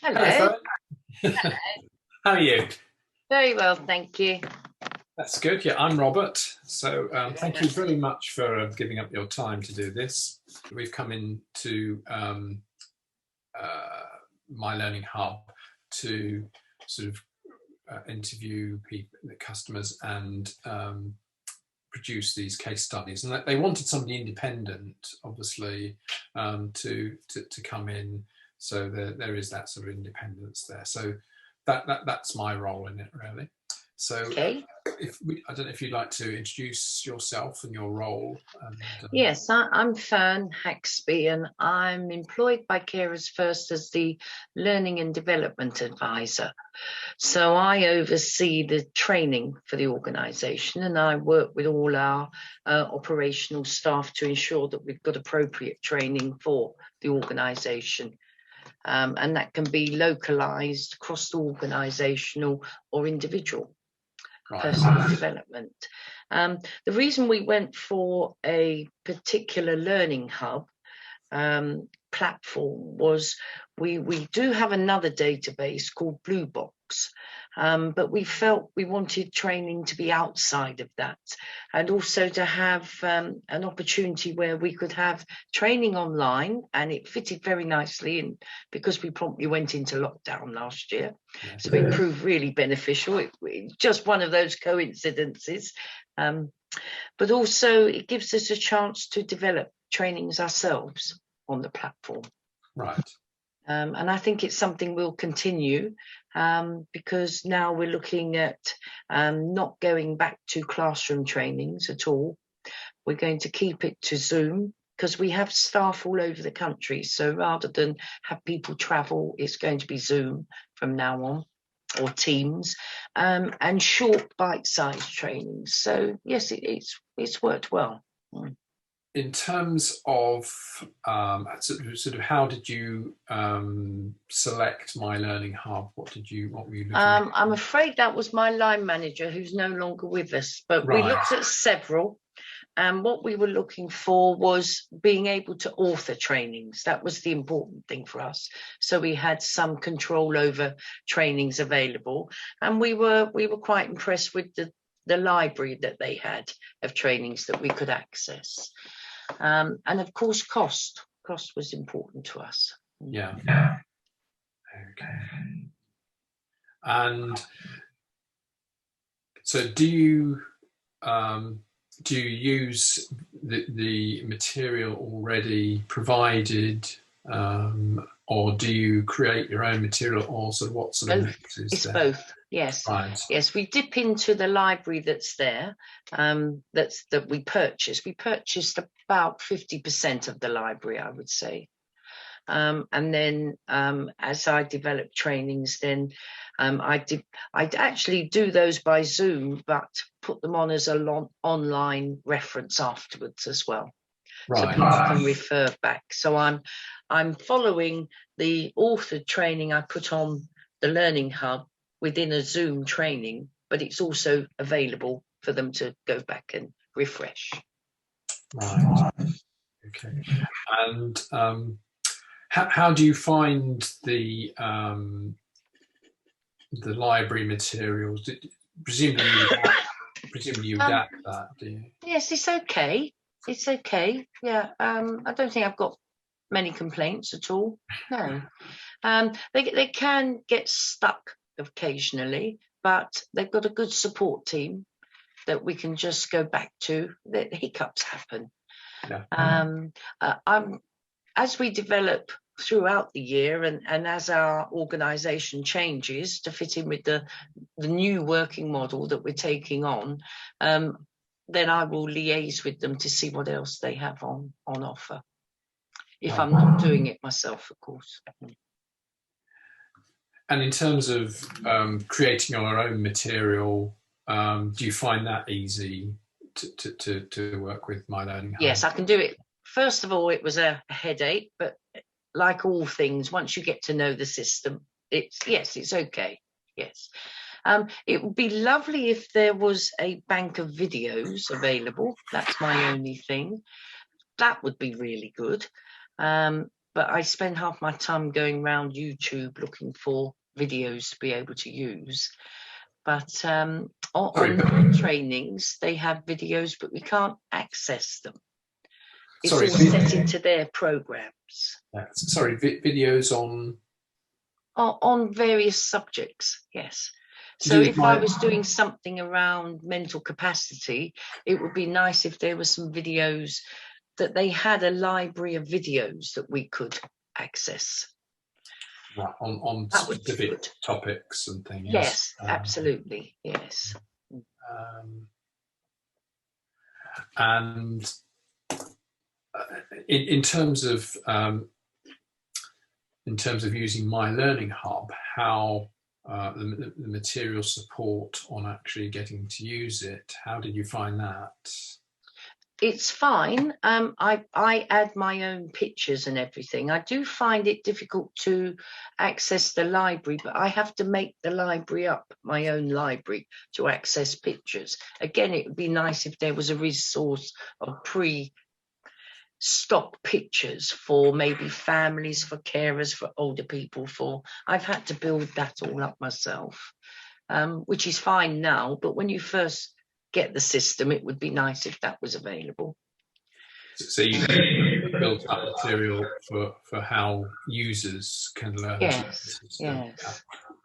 Hello, Hello. Ferne. How are you? Very well, thank you. That's good. Yeah, I'm Robert. So thank you Yeah. very much for giving up your time to do this. We've come into uh, My Learning Hub to sort of interview people, the customers, and produce these case studies. And they wanted somebody independent, obviously, to come in. So there is that sort of independence there. So that's my role in it, really. So Okay. I don't know if you'd like to introduce yourself and your role. And, Yes, I'm Ferne Haxby, and I'm employed by Carers First as the Learning and Development Advisor. So I oversee the training for the organisation, and I work with all our operational staff to ensure that we've got appropriate training for the organisation. And that can be localised, cross-organisational or individual. Personal development. The reason we went for a particular learning hub platform was we do have another database called Blue Box, but we felt we wanted training to be outside of that, and also to have an opportunity where we could have training online, and it fitted very nicely in because we promptly went into lockdown last year. Yes. So it proved really beneficial. It just one of those coincidences, but also it gives us a chance to develop trainings ourselves on the platform. Right. And I think it's something we'll continue, because now we're looking at not going back to classroom trainings at all. We're going to keep it to Zoom because we have staff all over the country. So rather than have people travel, it's going to be Zoom from now on, or Teams, and short bite-sized trainings. So yes, it's worked well. In terms of sort of how did you select My Learning Hub? What were you looking at? I'm afraid that was my line manager, who's no longer with us, but we Right. looked at several, and what we were looking for was being able to author trainings. That was the important thing for us. So we had some control over trainings available, and we were quite impressed with the library that they had of trainings that we could access. And of course, cost was important to us. Yeah. Okay. And so do you use the material already provided, or do you create your own material, or sort of what sort of mix is It's there? both. Yes. Right. Yes, we dip into the library that's there, that we purchased. We purchased about 50% of the library, I would say. And then as I develop trainings, then I'd actually do those by Zoom, but put them on as a online reference afterwards as well. Right. So people can refer back. So I'm following the authored training I put on the Learning Hub within a Zoom training, but it's also available for them to go back and refresh. Right. Okay. And how do you find the library materials? Presumably you adapt that, do you? Yes, it's okay. It's okay. Yeah. I don't think I've got many complaints at all. No. They can get stuck occasionally, but they've got a good support team that we can just go back to. The hiccups happen. Yeah. As we develop throughout the year, and as our organisation changes to fit in with the new working model that we're taking on, then I will liaise with them to see what else they have on offer, if I'm not doing it myself, of course. And in terms of creating your own material, do you find that easy to work with My Learning Hub? Yes, I can do it. First of all, it was a headache, but like all things, once you get to know the system, it's okay. Yes. It would be lovely if there was a bank of videos available. That's my only thing. That would be really good. But but I spend half my time going around YouTube looking for videos to be able to use. But on trainings, they have videos, but we can't access them. It's all set into their programs. Videos on various subjects, yes. So if I was doing something around mental capacity, it would be nice if there were some videos, that they had a library of videos that we could access. Right, on specific topics and things. Yes, absolutely, yes. And in terms of using My Learning Hub, how the material support on actually getting to use it, how did you find that? It's fine. I add my own pictures and everything. I do find it difficult to access the library, but I have to make the library up, my own library, to access pictures. Again, it would be nice if there was a resource of stock pictures for maybe families, for carers, for older people. I've had to build that all up myself, which is fine now, but when you first get the system, it would be nice if that was available. So you built up material for how users can learn.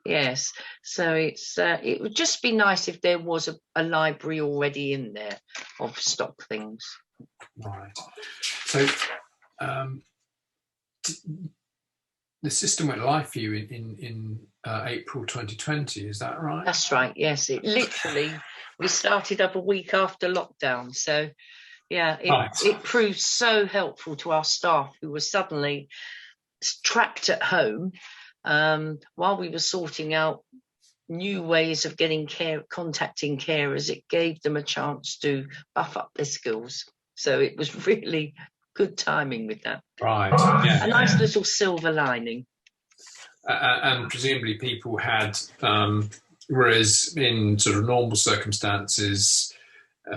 Yes. So it would just be nice if there was a library already in there of stock things. Right. So the system went live for you in April 2020, is that right? That's right, yes. It literally, we started up a week after lockdown. So, yeah, it proved so helpful to our staff who were suddenly trapped at home while we were sorting out new ways of contacting carers. It gave them a chance to buff up their skills. So it was really good timing with that. Right. Yeah. A nice little silver lining. And presumably people had, whereas in sort of normal circumstances,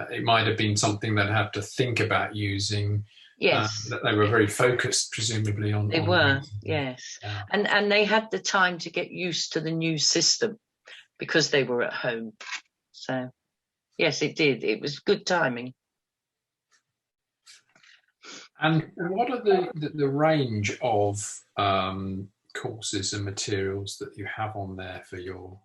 it might have been something they'd have to think about using. Yes. That they were very focused, presumably, on. They were, yes. Yeah. And they had the time to get used to the new system because they were at home. So, yes, it did. It was good timing. And what are the range of courses and materials that you have on there for your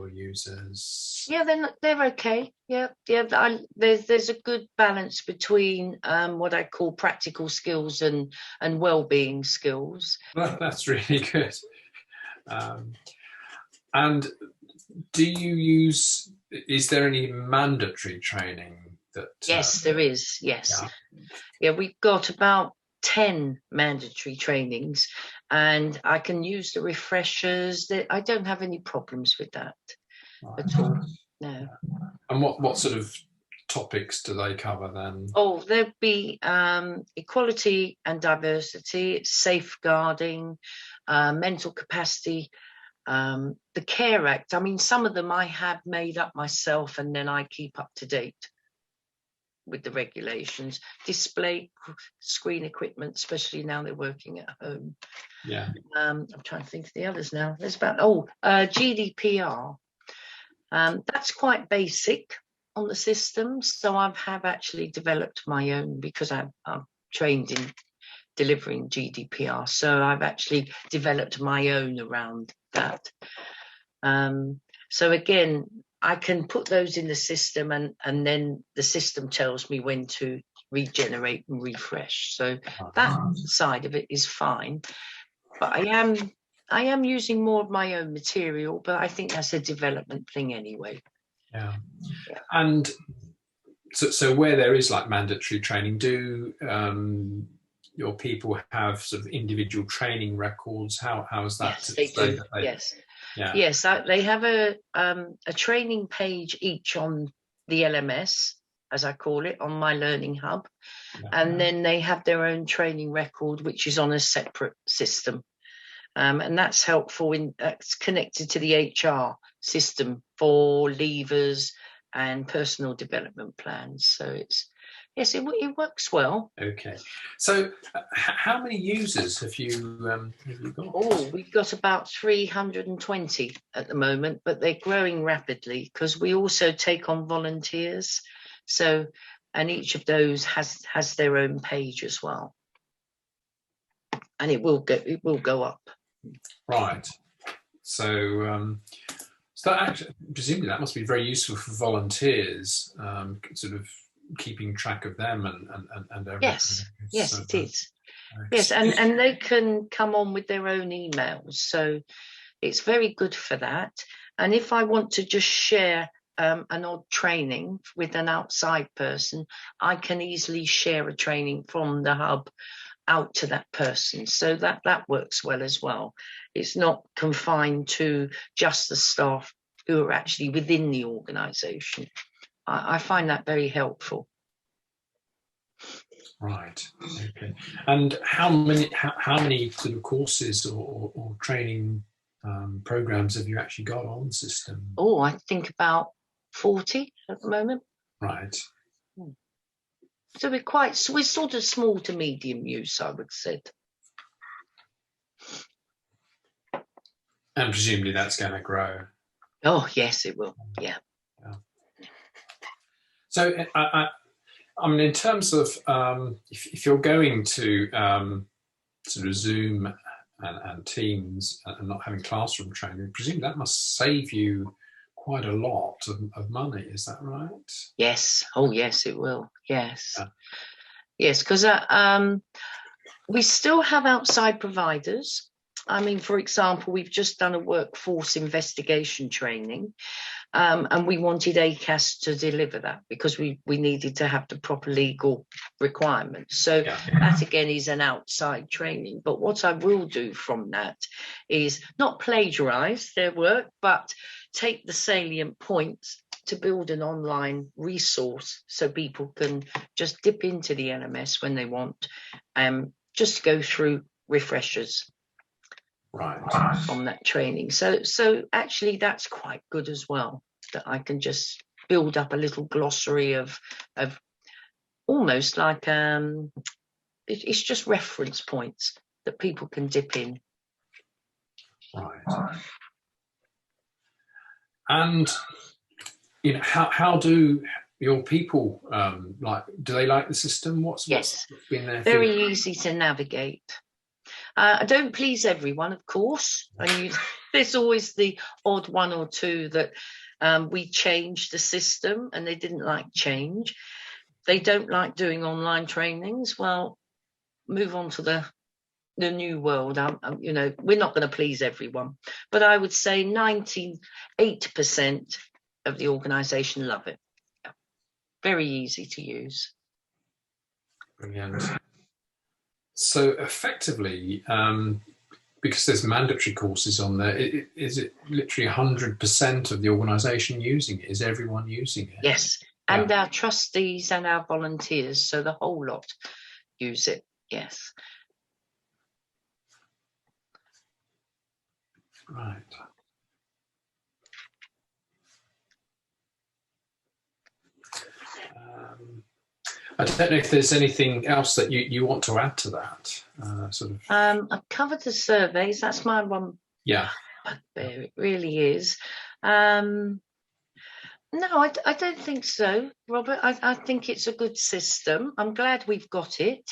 users? Yeah, they're okay. Yeah. There's a good balance between what I call practical skills and well-being skills. Well, that's really good. And do you use? Is there any mandatory training that? Yes, there is. Yes. Yeah, we've got about 10 mandatory trainings, and I can use the refreshers. I don't have any problems with that at all. No. And what sort of topics do they cover then? Oh, there'd be equality and diversity, safeguarding, mental capacity, the Care Act. I mean, some of them I have made up myself, and then I keep up to date with the regulations. Display screen equipment, especially now they're working at home. Yeah. I'm trying to think of the others now. There's about GDPR. That's quite basic on the system. So I have actually developed my own because I'm trained in delivering GDPR. So I've actually developed my own around that. So again, I can put those in the system and then the system tells me when to regenerate and refresh. So that side of it is fine. But I am using more of my own material, but I think that's a development thing anyway. Yeah. And so where there is like mandatory training, do your people have sort of individual training records? How is that? Yes, they do. Yes. Yeah. Yes, they have a training page each on the LMS, as I call it, on My Learning Hub. Yeah. And then they have their own training record, which is on a separate system. And that's helpful. That's connected to the HR system for leavers and personal development plans. So Yes, it works well. Okay. So how many users have you got? Oh, we've got about 320 at the moment, but they're growing rapidly because we also take on volunteers. So, and each of those has their own page as well. And it will go up. Right. So so that actually, presumably that must be very useful for volunteers, sort of keeping track of them and everything. Yes, it is. Yes, and they can come on with their own emails, so it's very good for that. And if I want to just share an odd training with an outside person, I can easily share a training from the hub out to that person, so that works well as well. It's not confined to just the staff who are actually within the organisation. I find that very helpful. Right. Okay. And how many sort of courses or training programs have you actually got on the system? Oh, I think about 40 at the moment. Right. So we're sort of small to medium use, I would say. And presumably that's going to grow. Oh yes, it will. Yeah. So I mean, in terms of if you're going to sort of Zoom and Teams and not having classroom training, I presume that must save you quite a lot of money. Is that right? Yes. Oh yes, it will. Yes. Yeah. Yes, because we still have outside providers. I mean, for example, we've just done a workforce investigation training, and we wanted ACAS to deliver that because we needed to have the proper legal requirements. So that again is an outside training. But what I will do from that is not plagiarise their work, but take the salient points to build an online resource so people can just dip into the LMS when they want, just go through refreshers. Right. From that training. So actually that's quite good as well, that I can just build up a little glossary of almost like it's just reference points that people can dip in. Right. And you know, how do your people do they like the system? What's been their very feedback? easy to navigate. I don't please everyone, of course, and there's always the odd one or two that we changed the system and they didn't like change. They don't like doing online trainings. Well, move on to the new world. You know, we're not going to please everyone, but I would say 98% of the organisation love it. Very easy to use. Brilliant. So effectively, because there's mandatory courses on there, is it literally 100% of the organisation using it? Is everyone using it? Yes, and our trustees and our volunteers, so the whole lot use it, yes. Right. I don't know if there's anything else that you want to add to that. I've covered the surveys. That's my one. Yeah. It really is. No, I don't think so, Robert. I think it's a good system. I'm glad we've got it.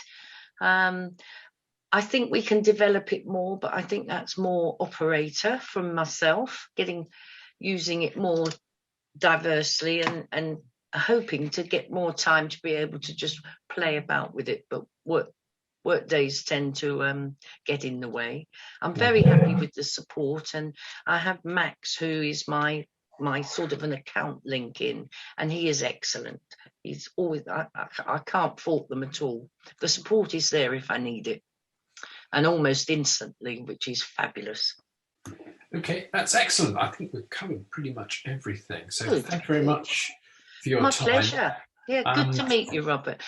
I think we can develop it more, but I think that's more operator from myself, using it more diversely and hoping to get more time to be able to just play about with it. But work days tend to get in the way. I'm very happy with the support, and I have Max, who is my sort of an account link in, and he is excellent. He's always, I can't fault them at all. The support is there if I need it, and almost instantly, which is fabulous. Okay, that's excellent. I think we've covered pretty much everything. So thank you very much for your time. My pleasure. Yeah, good to meet you, Robert.